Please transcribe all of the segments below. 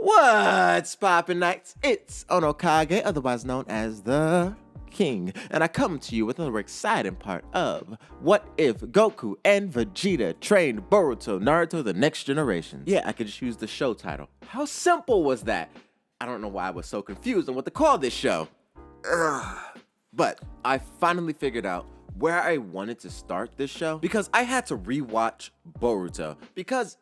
What's poppin' knights? It's OnoKage, otherwise known as the King, and I come to you with another exciting part of What If Goku and Vegeta Trained Boruto Naruto the Next Generation? Yeah, I could just use the show title. How simple was that? I don't know why I was so confused on what to call this show. But I finally figured out where I wanted to start this show because I had to rewatch Boruto because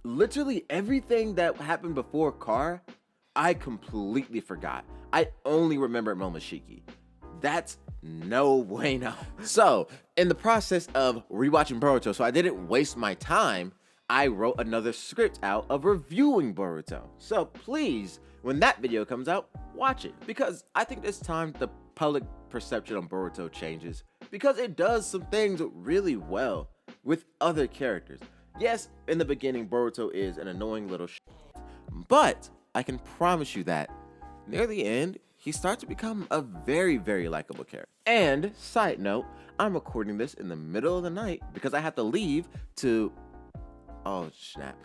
literally everything that happened before Car, I completely forgot. I only remember Momoshiki. That's no bueno. So, in the process of rewatching Boruto, so I didn't waste my time, I wrote another script out of reviewing Boruto. So please, when that video comes out, watch it. Because I think it's time the public perception on Boruto changes. Because it does some things really well with other characters. Yes, in the beginning, Boruto is an annoying little but I can promise you that near the end, he starts to become a very, very likable character. And side note, I'm recording this in the middle of the night because I have to leave to, oh snap,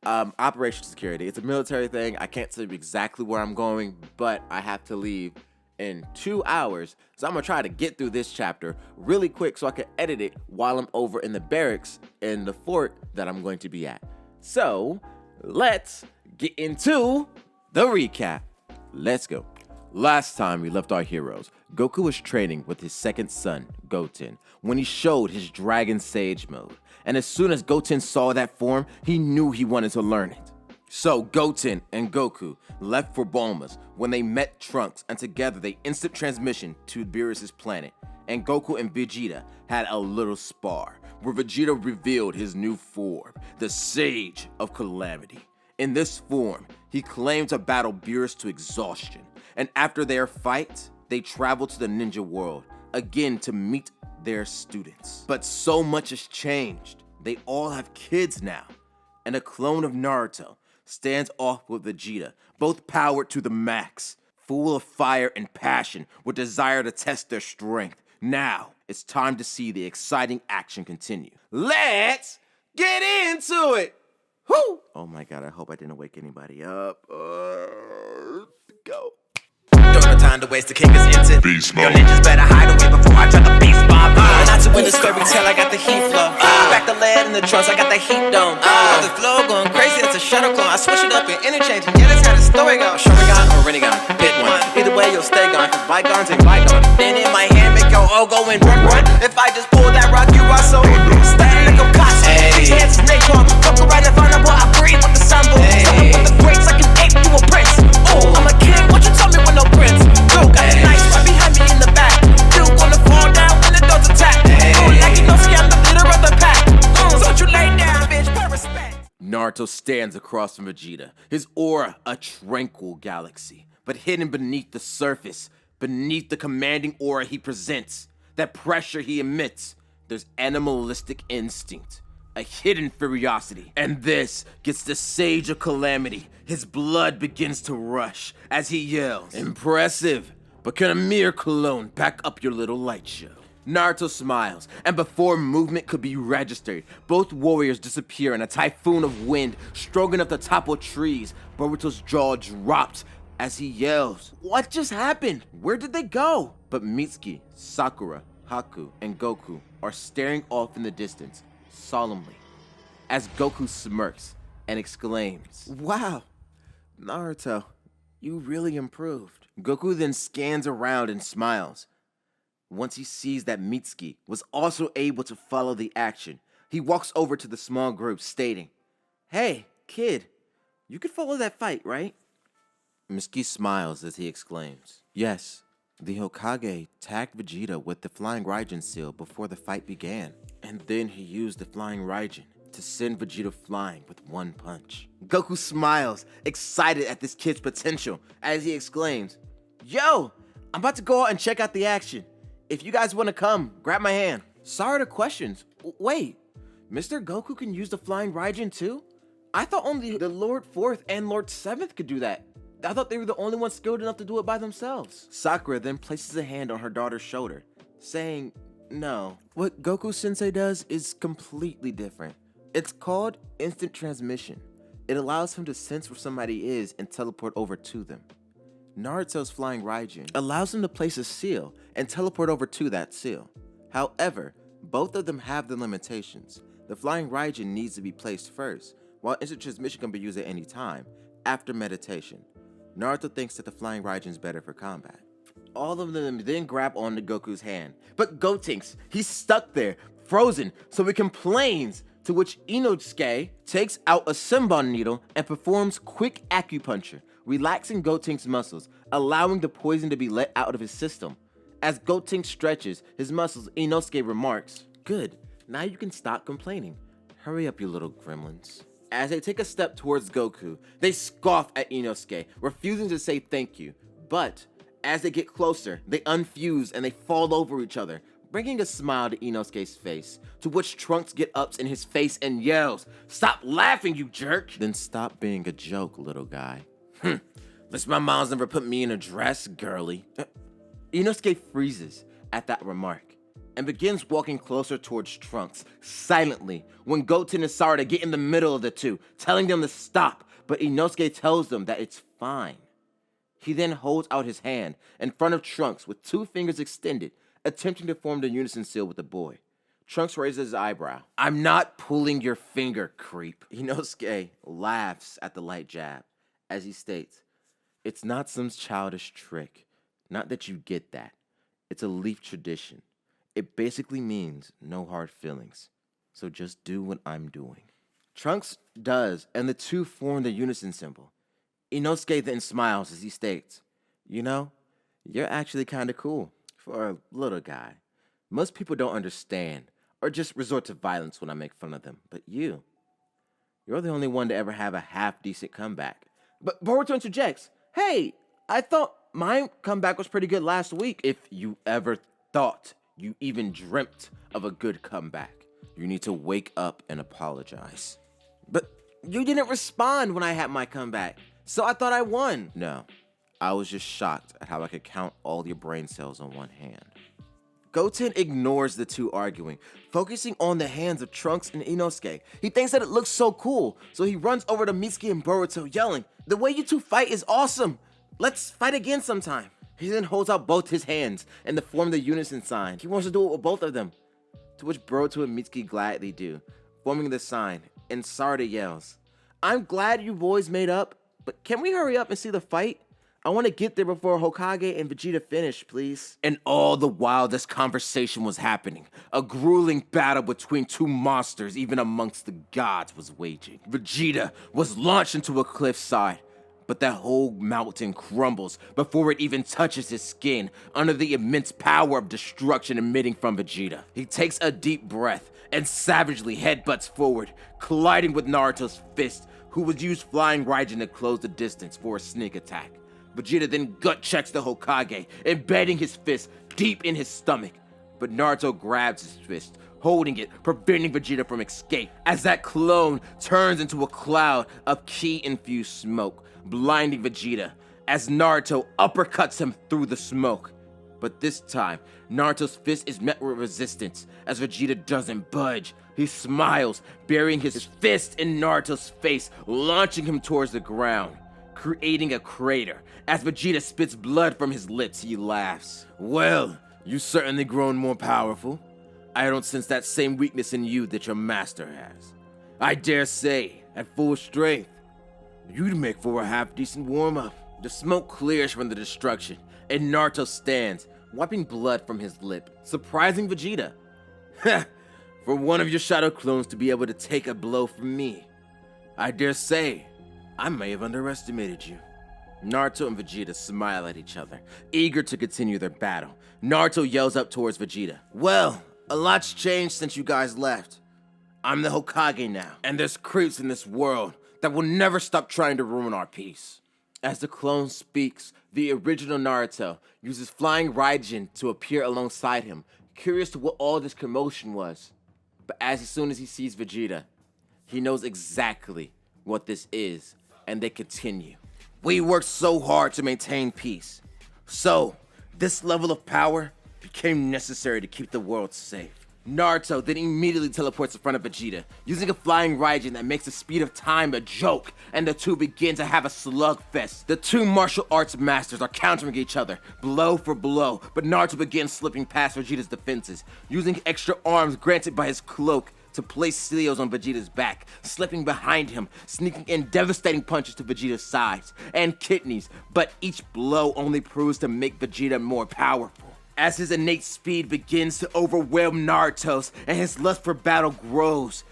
Operation Security. It's a military thing. I can't tell you exactly where I'm going, but I have to leave in 2 hours. So I'm gonna try to get through this chapter really quick so I can edit it while I'm over in the barracks in the fort that I'm going to be at. So let's get into the recap. Let's go. Last time we left our heroes, Goku was training with his second son, Goten, when he showed his Dragon Sage mode. And as soon as Goten saw that form, he knew he wanted to learn it. So Goten and Goku left for Bulma's when they met Trunks, and together they instant transmission to Beerus' planet. And Goku and Vegeta had a little spar, where Vegeta revealed his new form, the Sage of Calamity. In this form, he claimed to battle Beerus to exhaustion. And after their fight, they traveled to the ninja world, again to meet their students. But so much has changed. They all have kids now. And a clone of Naruto stands off with Vegeta, both powered to the max, full of fire and passion, with desire to test their strength. Now, it's time to see the exciting action continue. Let's get into it! Whoo! Oh my god, I hope I didn't wake anybody up. Go. Don't no time to waste, the king is into beast mode. Your ninjas better hide away before I try to beast bomb. Not to win this fairy tale, I got the heat flow. Back the lead in the trunks, I got the heat dome. The flow going crazy, that's a shuttle clone. I switch it up and interchange, and yeah, that's how the story goes. Sharingan or Rinnegan, pick one. Either way, you'll stay gone, cause bygones ain't bygones. Then in my hand, make your O go and run. If I just pull that rock, you are so stand like a costume. Hands is napalm, fuck right in front of boy, I breathe with the sun boom. Something with the brakes, like an ape, you a prince. Ooh, I'm a king, what you tell me with no prince? Dude, got the knife right behind me in the back. Dude, gonna fall down when the doors attack. Ooh, like you know, I'm the leader of the pack. So don't you lay down, bitch, pay respect. Naruto stands across from Vegeta, his aura a tranquil galaxy, but hidden beneath the surface, beneath the commanding aura he presents, that pressure he emits, there's animalistic instinct, a hidden ferocity, and this gets the Sage of Calamity. His blood begins to rush as he yells, "Impressive, but can a mere clone back up your little light show?" Naruto smiles, and before movement could be registered, both warriors disappear in a typhoon of wind, strong enough to topple trees. Boruto's jaw drops as he yells, "What just happened? Where did they go?" But Mitsuki, Sakura, Haku, and Goku are staring off in the distance, solemnly, as Goku smirks and exclaims, "Wow, Naruto, you really improved." Goku then scans around and smiles. Once he sees that Mitsuki was also able to follow the action, he walks over to the small group stating, "Hey, kid, you could follow that fight, right?" Mitsuki smiles as he exclaims, "Yes, the Hokage tagged Vegeta with the Flying Raijin seal before the fight began, and then he used the Flying Raijin to send Vegeta flying with one punch." Goku smiles, excited at this kid's potential, as he exclaims, "Yo, I'm about to go out and check out the action. If you guys want to come, grab my hand." Sorry to questions. Wait, Mr. Goku can use the Flying Raijin too? I thought only the Lord 4th and Lord 7th could do that. I thought they were the only ones skilled enough to do it by themselves. Sakura then places a hand on her daughter's shoulder, saying, "No, what Goku Sensei does is completely different. It's called instant transmission. It allows him to sense where somebody is and teleport over to them. Naruto's flying Raijin allows him to place a seal and teleport over to that seal. However, both of them have the limitations. The flying Raijin needs to be placed first, while instant transmission can be used at any time, after meditation. Naruto thinks that the flying Raijin is better for combat. All of them then grab onto Goku's hand, but Gotenks, he's stuck there, frozen, so he complains, to which Inosuke takes out a Senbon needle and performs quick acupuncture, relaxing Gotenks' muscles, allowing the poison to be let out of his system. As Gotenks stretches his muscles, Inosuke remarks, "Good, now you can stop complaining. Hurry up, you little gremlins." As they take a step towards Goku, they scoff at Inosuke, refusing to say thank you. But as they get closer, they unfuse and they fall over each other, bringing a smile to Inosuke's face, to which Trunks gets up in his face and yells, "Stop laughing, you jerk!" Then stop being a joke, little guy. Least my mom's never put me in a dress, girly. Inosuke freezes at that remark and begins walking closer towards Trunks, silently, when Goten and Sarada get in the middle of the two, telling them to stop, but Inosuke tells them that it's fine. He then holds out his hand in front of Trunks with 2 fingers extended, attempting to form the unison seal with the boy. Trunks raises his eyebrow. "I'm not pulling your finger, creep." Inosuke laughs at the light jab as he states, "It's not some childish trick. Not that you get that. It's a leaf tradition. It basically means no hard feelings. So just do what I'm doing." Trunks does, and the two form the unison symbol. Inosuke then smiles as he states, "You know, you're actually kind of cool for a little guy. Most people don't understand or just resort to violence when I make fun of them, but you're the only one to ever have a half-decent comeback." But Boruto interjects, "Hey, I thought my comeback was pretty good last week." If you ever thought you even dreamt of a good comeback, you need to wake up and apologize. "But you didn't respond when I had my comeback, so I thought I won." "No, I was just shocked at how I could count all your brain cells on one hand." Goten ignores the two arguing, focusing on the hands of Trunks and Inosuke. He thinks that it looks so cool, so he runs over to Mitsuki and Boruto, yelling, "The way you two fight is awesome! Let's fight again sometime." He then holds out both his hands and to form the unison sign. He wants to do it with both of them, to which Boruto and Mitsuki gladly do, forming the sign, and Sarada yells, "I'm glad you boys made up, but can we hurry up and see the fight? I want to get there before Hokage and Vegeta finish, please." And all the while this conversation was happening, a grueling battle between two monsters even amongst the gods was waging. Vegeta was launched into a cliffside, but that whole mountain crumbles before it even touches his skin under the immense power of destruction emitting from Vegeta. He takes a deep breath and savagely headbutts forward, colliding with Naruto's fist, who would use flying Raijin to close the distance for a sneak attack. Vegeta then gut checks the Hokage, embedding his fist deep in his stomach. But Naruto grabs his fist, holding it, preventing Vegeta from escape, as that clone turns into a cloud of ki-infused smoke, blinding Vegeta, as Naruto uppercuts him through the smoke. But this time, Naruto's fist is met with resistance, as Vegeta doesn't budge. He smiles, burying his fist in Naruto's face, launching him towards the ground, creating a crater. As Vegeta spits blood from his lips, he laughs. "Well, you've certainly grown more powerful. I don't sense that same weakness in you that your master has. I dare say, at full strength, you'd make for a half-decent warm-up." The smoke clears from the destruction, and Naruto stands, wiping blood from his lip, surprising Vegeta. "For one of your shadow clones to be able to take a blow from me, I dare say, I may have underestimated you." Naruto and Vegeta smile at each other, eager to continue their battle. Naruto yells up towards Vegeta, "Well, a lot's changed since you guys left. I'm the Hokage now, and there's creeps in this world that will never stop trying to ruin our peace." As the clone speaks, the original Naruto uses flying Raijin to appear alongside him, curious to what all this commotion was. But as soon as he sees Vegeta, he knows exactly what this is, and they continue. "We worked so hard to maintain peace, so this level of power became necessary to keep the world safe. Naruto then immediately teleports in front of Vegeta, using a flying Raijin that makes the speed of time a joke, and the two begin to have a slugfest. The two martial arts masters are countering each other, blow for blow, but Naruto begins slipping past Vegeta's defenses, using extra arms granted by his cloak to place seals on Vegeta's back, slipping behind him, sneaking in devastating punches to Vegeta's sides and kidneys, but each blow only proves to make Vegeta more powerful. As his innate speed begins to overwhelm Naruto's and his lust for battle grows,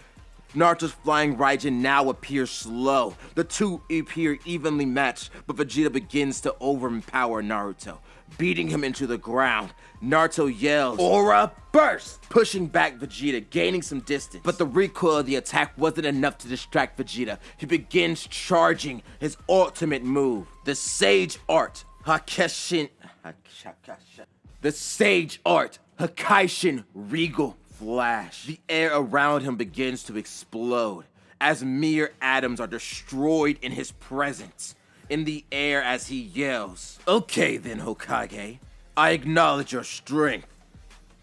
Naruto's flying Raijin now appears slow. The two appear evenly matched, but Vegeta begins to overpower Naruto, beating him into the ground. Naruto yells, "Aura Burst!" pushing back Vegeta, gaining some distance. But the recoil of the attack wasn't enough to distract Vegeta. He begins charging his ultimate move, the Sage Art, Hakaishin Regal Flash. The air around him begins to explode as mere atoms are destroyed in his presence. In the air as he yells, "Okay then, Hokage, I acknowledge your strength.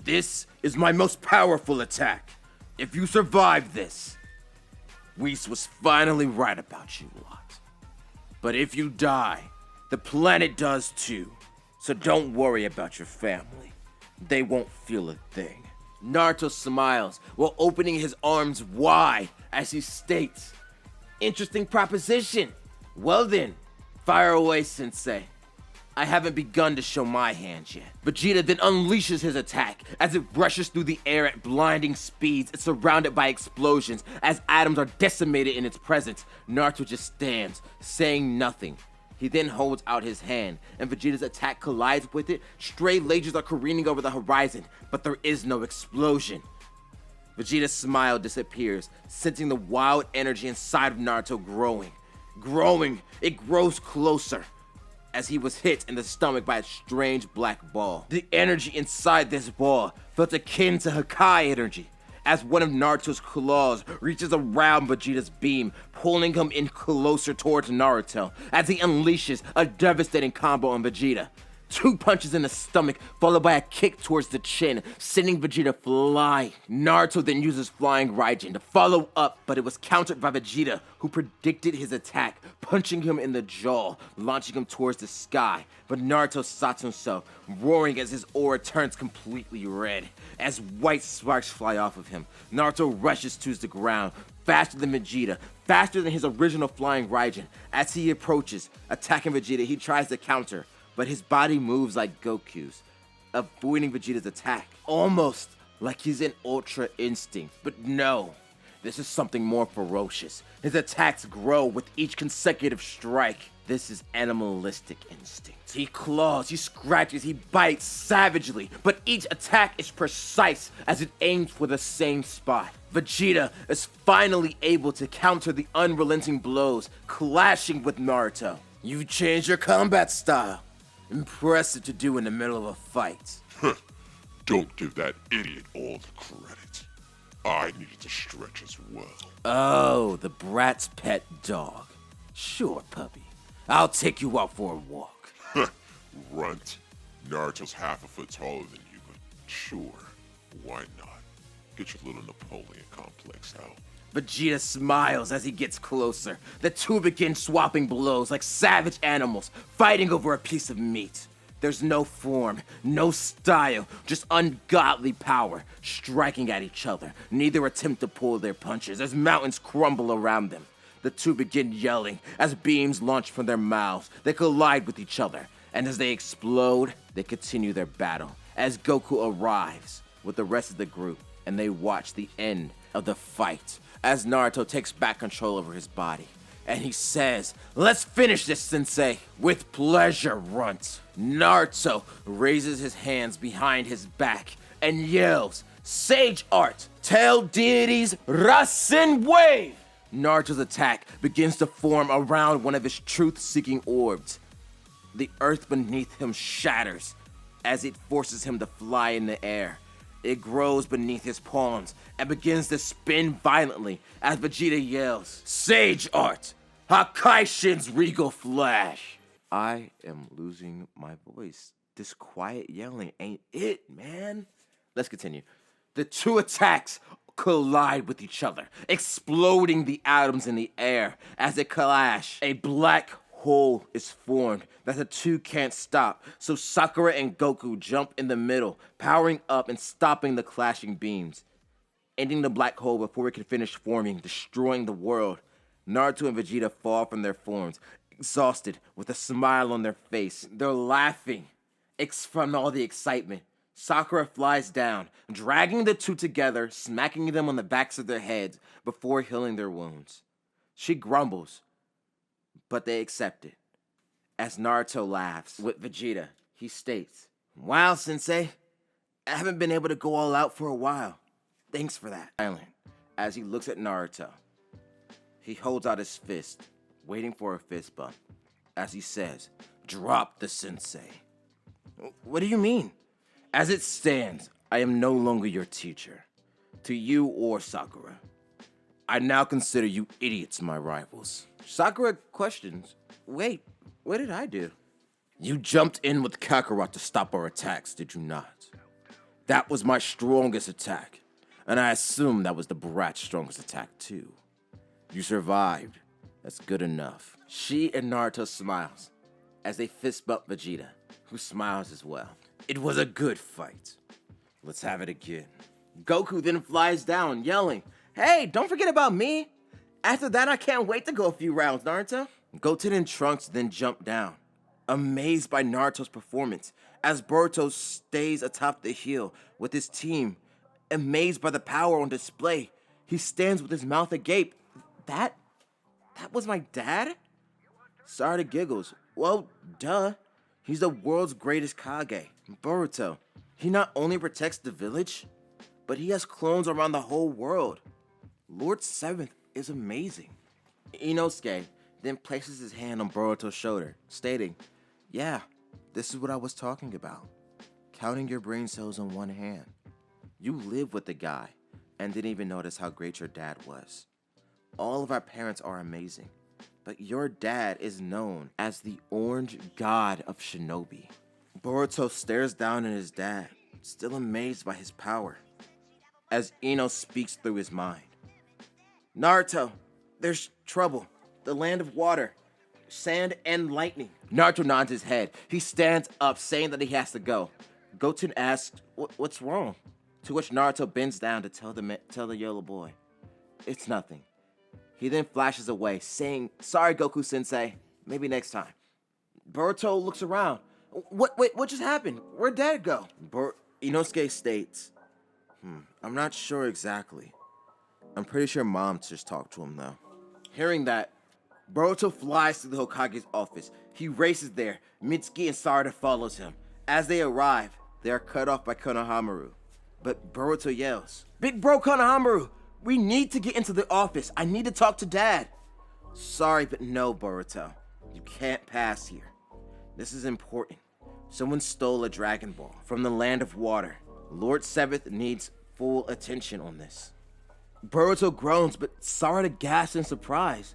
This is my most powerful attack. If you survive this, Whis was finally right about you lot. But if you die, the planet does too. So don't worry about your family. They won't feel a thing." Naruto smiles while opening his arms wide as he states, "Interesting proposition. Well then, fire away, sensei. I haven't begun to show my hand yet." Vegeta then unleashes his attack as it rushes through the air at blinding speeds. It's surrounded by explosions as atoms are decimated in its presence. Naruto just stands, saying nothing. He then holds out his hand, and Vegeta's attack collides with it. Stray lasers are careening over the horizon, but there is no explosion. Vegeta's smile disappears, sensing the wild energy inside of Naruto growing. It grows closer as he was hit in the stomach by a strange black ball. The energy inside this ball felt akin to Hakai energy, as one of Naruto's claws reaches around Vegeta's beam, pulling him in closer towards Naruto as he unleashes a devastating combo on Vegeta. 2 punches in the stomach, followed by a kick towards the chin, sending Vegeta flying. Naruto then uses Flying Raijin to follow up, but it was countered by Vegeta, who predicted his attack, punching him in the jaw, launching him towards the sky. But Naruto stops himself, roaring as his aura turns completely red. As white sparks fly off of him, Naruto rushes to the ground, faster than Vegeta, faster than his original Flying Raijin. As he approaches, attacking Vegeta, he tries to counter, but his body moves like Goku's, avoiding Vegeta's attack, almost like he's in Ultra Instinct. But no, this is something more ferocious. His attacks grow with each consecutive strike. This is animalistic instinct. He claws, he scratches, he bites savagely, but each attack is precise as it aims for the same spot. Vegeta is finally able to counter the unrelenting blows, clashing with Naruto. "You've changed your combat style. Impressive to do in the middle of a fight." Don't give that idiot all the credit. I needed to stretch as well. "Oh, the brat's pet dog. Sure, puppy. I'll take you out for a walk." Runt. Naruto's half a foot taller than you, but sure, why not? Get your little Napoleon complex out. Vegeta smiles as he gets closer. The two begin swapping blows like savage animals, fighting over a piece of meat. There's no form, no style, just ungodly power, striking at each other. Neither attempt to pull their punches as mountains crumble around them. The two begin yelling as beams launch from their mouths. They collide with each other, and as they explode, they continue their battle. As Goku arrives with the rest of the group, and they watch the end of the fight, as Naruto takes back control over his body. And he says, "Let's finish this, sensei." "With pleasure, Runt." Naruto raises his hands behind his back and yells, "Sage Art, tell deities, Rasen Wave!" Naruto's attack begins to form around one of his truth-seeking orbs. The earth beneath him shatters as it forces him to fly in the air. It grows beneath his palms and begins to spin violently as Vegeta yells, "Sage Art, Hakaishin's Regal Flash." I am losing my voice. This quiet yelling ain't it, man. Let's continue. The two attacks collide with each other, exploding the atoms in the air. As they clash, a black hole is formed that the two can't stop. So Sakura and Goku jump in the middle, powering up and stopping the clashing beams, ending the black hole before it can finish forming, destroying the world. Naruto and Vegeta fall from their forms, exhausted, with a smile on their face. They're laughing from all the excitement. Sakura flies down, dragging the two together, smacking them on the backs of their heads before healing their wounds. She grumbles, but they accept it. As Naruto laughs with Vegeta, he states, "Wow, Sensei, I haven't been able to go all out for a while. Thanks for that." Silent, as he looks at Naruto, he holds out his fist, waiting for a fist bump, as he says, "Drop the Sensei." "What do you mean?" "As it stands, I am no longer your teacher, to you or Sakura. I now consider you idiots my rivals." Sakura questions, "Wait, what did I do?" "You jumped in with Kakarot to stop our attacks, did you not? That was my strongest attack, and I assume that was the brat's strongest attack too. You survived. That's good enough." She and Naruto smiles as they fist bump Vegeta, who smiles as well. "It was a good fight. Let's have it again." Goku then flies down, yelling, "Hey, don't forget about me. After that, I can't wait to go a few rounds, Naruto." Goten and Trunks then jump down, amazed by Naruto's performance, as Boruto stays atop the hill with his team, amazed by the power on display. He stands with his mouth agape. That was my dad?" Sarada giggles. "Well, duh. He's the world's greatest Kage, Boruto. He not only protects the village, but he has clones around the whole world. Lord Seventh is amazing." Inosuke then places his hand on Boruto's shoulder, stating, "Yeah, this is what I was talking about. Counting your brain cells on one hand. You live with the guy and didn't even notice how great your dad was. All of our parents are amazing, but your dad is known as the Orange God of Shinobi." Boruto stares down at his dad, still amazed by his power, as Ino speaks through his mind. "Naruto, there's trouble. The land of water, sand, and lightning." Naruto nods his head. He stands up, saying that he has to go. Goten asks, "What's wrong?" To which Naruto bends down to tell the yellow boy, "It's nothing." He then flashes away, saying, "Sorry, Goku-sensei. Maybe next time." Boruto looks around. What just happened? Where'd Dad go?" Inosuke states, "I'm not sure exactly. I'm pretty sure Mom just talked to him, though." Hearing that, Boruto flies to the Hokage's office. He races there. Mitsuki and Sarada follows him. As they arrive, they are cut off by Konohamaru. But Boruto yells, "Big bro Konohamaru! We need to get into the office. I need to talk to Dad." "Sorry, but no, Boruto. You can't pass here. This is important. Someone stole a Dragon Ball from the land of water. Lord Seventh needs full attention on this." Boruto groans, but Sarada gasps in surprise.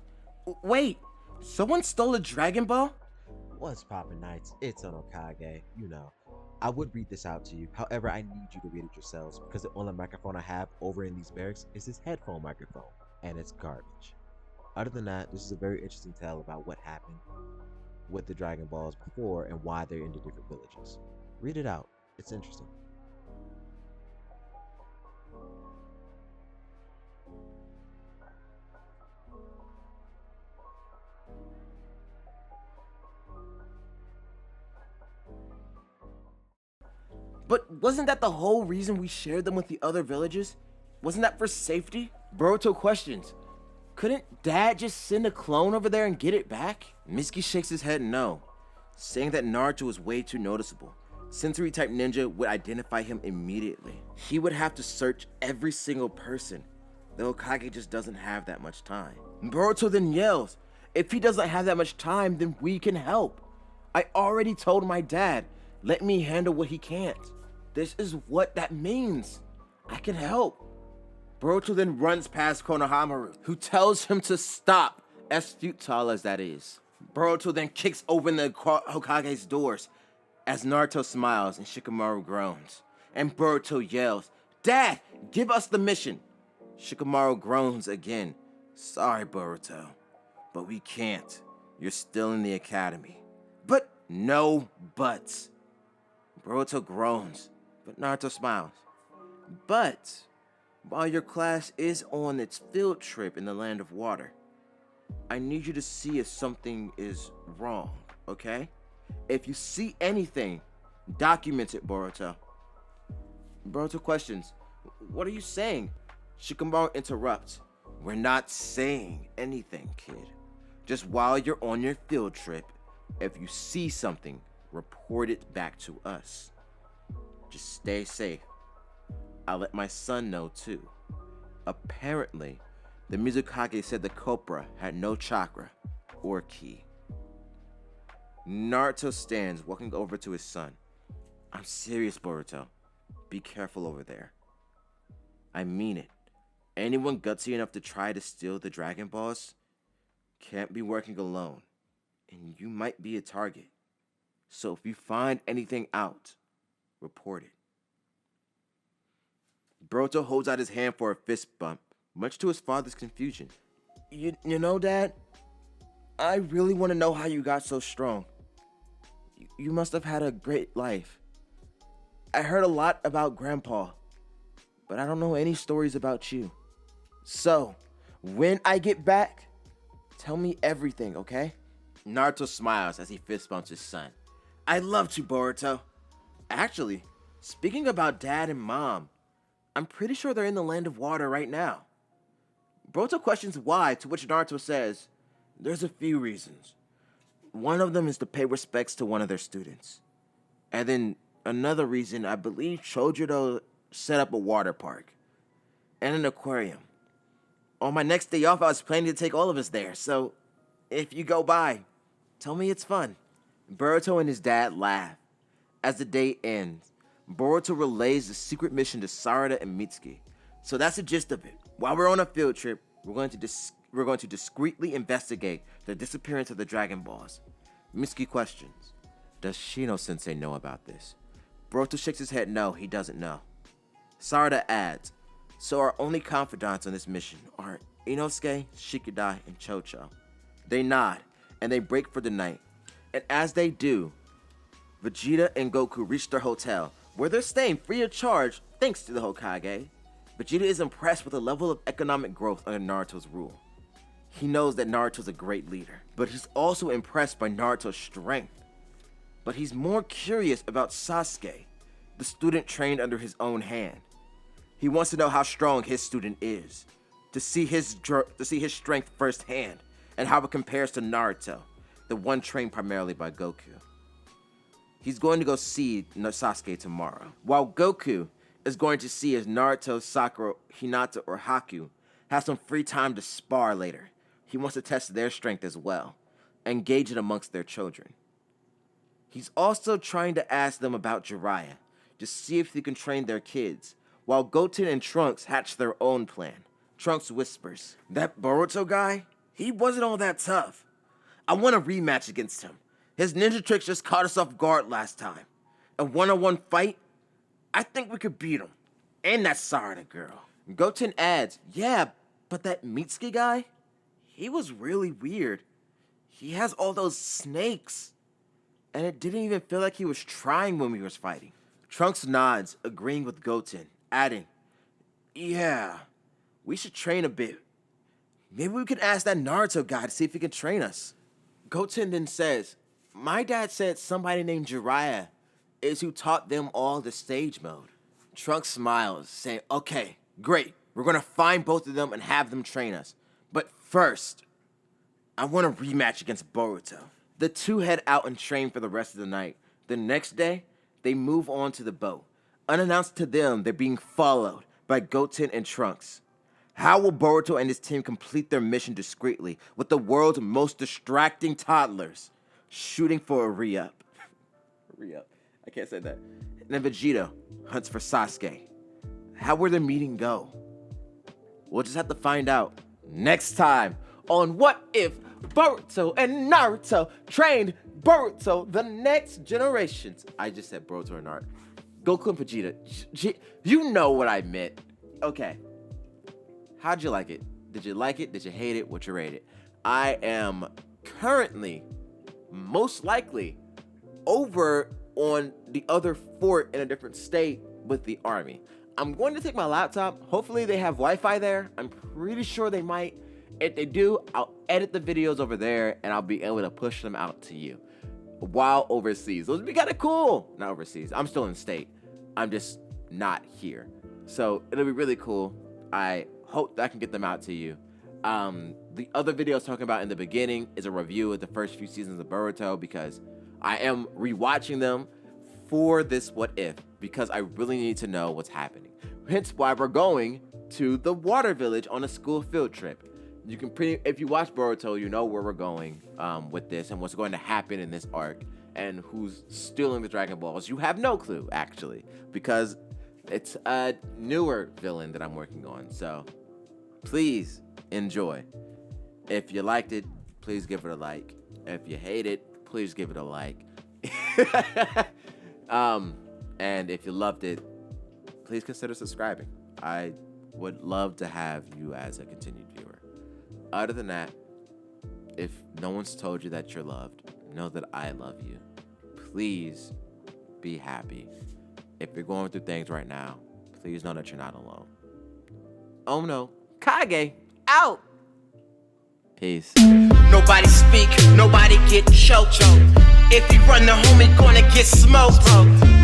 "Wait, someone stole a Dragon Ball?" What's poppin', Knights? It's OnoKage. I would read this out to you. However, I need you to read it yourselves because the only microphone I have over in these barracks is this headphone microphone, and it's garbage. Other than that, this is a very interesting tale about what happened with the Dragon Balls before and why they're in the different villages. Read it out. It's interesting. But wasn't that the whole reason we shared them with the other villages? Wasn't that for safety? Boruto questions, "Couldn't Dad just send a clone over there and get it back?" Mitsuki shakes his head no, saying that Naruto is way too noticeable. Sensory type ninja would identify him immediately. He would have to search every single person. The Hokage just doesn't have that much time. Boruto then yells, "If he doesn't have that much time, then we can help. I already told my dad, let me handle what he can't. This is what that means. I can help." Boruto then runs past Konohamaru, who tells him to stop, as futile as that is. Boruto then kicks open the Hokage's doors, as Naruto smiles and Shikamaru groans. And Boruto yells, Dad, give us the mission. Shikamaru groans again. Sorry, Boruto, but we can't. You're still in the academy. But no buts. Boruto groans, but Naruto smiles. But while your class is on its field trip in the land of water, I need you to see if something is wrong, okay? If you see anything, document it, Boruto. Boruto questions, what are you saying? Shikamaru interrupts, we're not saying anything, kid. Just while you're on your field trip, if you see something, report it back to us. Just stay safe. I'll let my son know too. Apparently, the Mizukage said the Cobra had no chakra or ki. Naruto stands, walking over to his son. I'm serious, Boruto. Be careful over there. I mean it. Anyone gutsy enough to try to steal the Dragon Balls can't be working alone, and you might be a target. So if you find anything out, report it. Boruto holds out his hand for a fist bump, much to his father's confusion. You know, Dad, I really want to know how you got so strong. You must have had a great life. I heard a lot about Grandpa, but I don't know any stories about you. So, when I get back, tell me everything, okay? Naruto smiles as he fist bumps his son. I'd love to, Boruto. Actually, speaking about Dad and Mom, I'm pretty sure they're in the land of water right now. Boruto questions why, to which Naruto says, there's a few reasons. One of them is to pay respects to one of their students. And then another reason, I believe Chojuro set up a water park and an aquarium. On my next day off, I was planning to take all of us there, so if you go by, tell me it's fun. Boruto and his dad laugh. As the day ends, Boruto relays the secret mission to Sarada and Mitsuki. So that's the gist of it. While we're on a field trip, we're going to discreetly investigate the disappearance of the Dragon Balls. Mitsuki questions, does Shino-sensei know about this? Boruto shakes his head no, he doesn't know. Sarada adds, so our only confidants on this mission are Inosuke, Shikidai, and Chocho. They nod, and they break for the night. And as they do, Vegeta and Goku reach their hotel, where they're staying free of charge thanks to the Hokage. Vegeta is impressed with the level of economic growth under Naruto's rule. He knows that Naruto's a great leader, but he's also impressed by Naruto's strength. But he's more curious about Sasuke, the student trained under his own hand. He wants to know how strong his student is, to see his strength firsthand, and how it compares to Naruto, the one trained primarily by Goku. He's going to go see Sasuke tomorrow, while Goku is going to see if Naruto, Sakura, Hinata, or Haku have some free time to spar later. He wants to test their strength as well, and gauge it amongst their children. He's also trying to ask them about Jiraiya, to see if he can train their kids, while Goten and Trunks hatch their own plan. Trunks whispers, that Boruto guy, he wasn't all that tough. I want a rematch against him. His ninja tricks just caught us off guard last time. A one-on-one fight, I think we could beat him. And that Sarada girl. Goten adds, yeah, but that Mitsuki guy, he was really weird. He has all those snakes. And it didn't even feel like he was trying when we was fighting. Trunks nods, agreeing with Goten, adding, yeah, we should train a bit. Maybe we could ask that Naruto guy to see if he can train us. Goten then says, my dad said somebody named Jiraiya is who taught them all the stage mode. Trunks smiles, saying, okay, great. We're gonna find both of them and have them train us. But first, I want a rematch against Boruto. The two head out and train for the rest of the night. The next day, they move on to the boat. Unannounced to them, they're being followed by Goten and Trunks. How will Boruto and his team complete their mission discreetly with the world's most distracting toddlers shooting for a re-up? Re-up. I can't say that. And then Vegeta hunts for Sasuke. How will their meeting go? We'll just have to find out next time on What If Boruto and Naruto Trained Boruto, the Next Generations. I just said Boruto and Naruto. Goku and Vegeta. You know what I meant. Okay. How'd you like it? Did you like it? Did you hate it? What you rate it? I am currently, most likely, over on the other fort in a different state with the army. I'm going to take my laptop. Hopefully they have Wi-Fi there. I'm pretty sure they might. If they do, I'll edit the videos over there and I'll be able to push them out to you while overseas. Those would be kind of cool. Not overseas. I'm still in state. I'm just not here. So it'll be really cool. I hope that I can get them out to you. The other video I was talking about in the beginning is a review of the first few seasons of Naruto because I am rewatching them for this What If because I really need to know what's happening. Hence why we're going to the water village on a school field trip. You can if you watch Boruto, you know where we're going with this and what's going to happen in this arc and who's stealing the Dragon Balls. You have no clue, actually, because it's a newer villain that I'm working on. So please enjoy. If you liked it, please give it a like. If you hate it, please give it a like. And if you loved it, please consider subscribing. I would love to have you as a continued viewer. Other than that, if no one's told you that you're loved, know that I love you. Please be happy. If you're going through things right now, please know that you're not alone. OnoKage out. Peace. Nobody speak, nobody get choked. If you run the homie, gonna get smoked.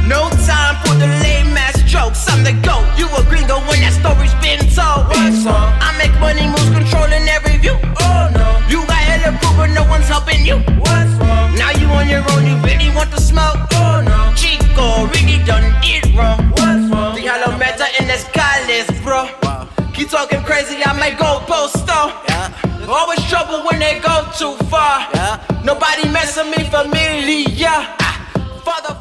No time for the lame ass jokes. I'm the GOAT. You a gringo when that story's been told. I make money moves, controlling every view. Oh no, you got hella proof, but no one's helping you. What's wrong? Now you on your own, you really want to smoke. Oh no, Chico really done it wrong. What's wrong? The hollow meta in this college, bro. Keep talking crazy, I might go post though. Always trouble when they go too far. Nobody mess with me familiar. Father.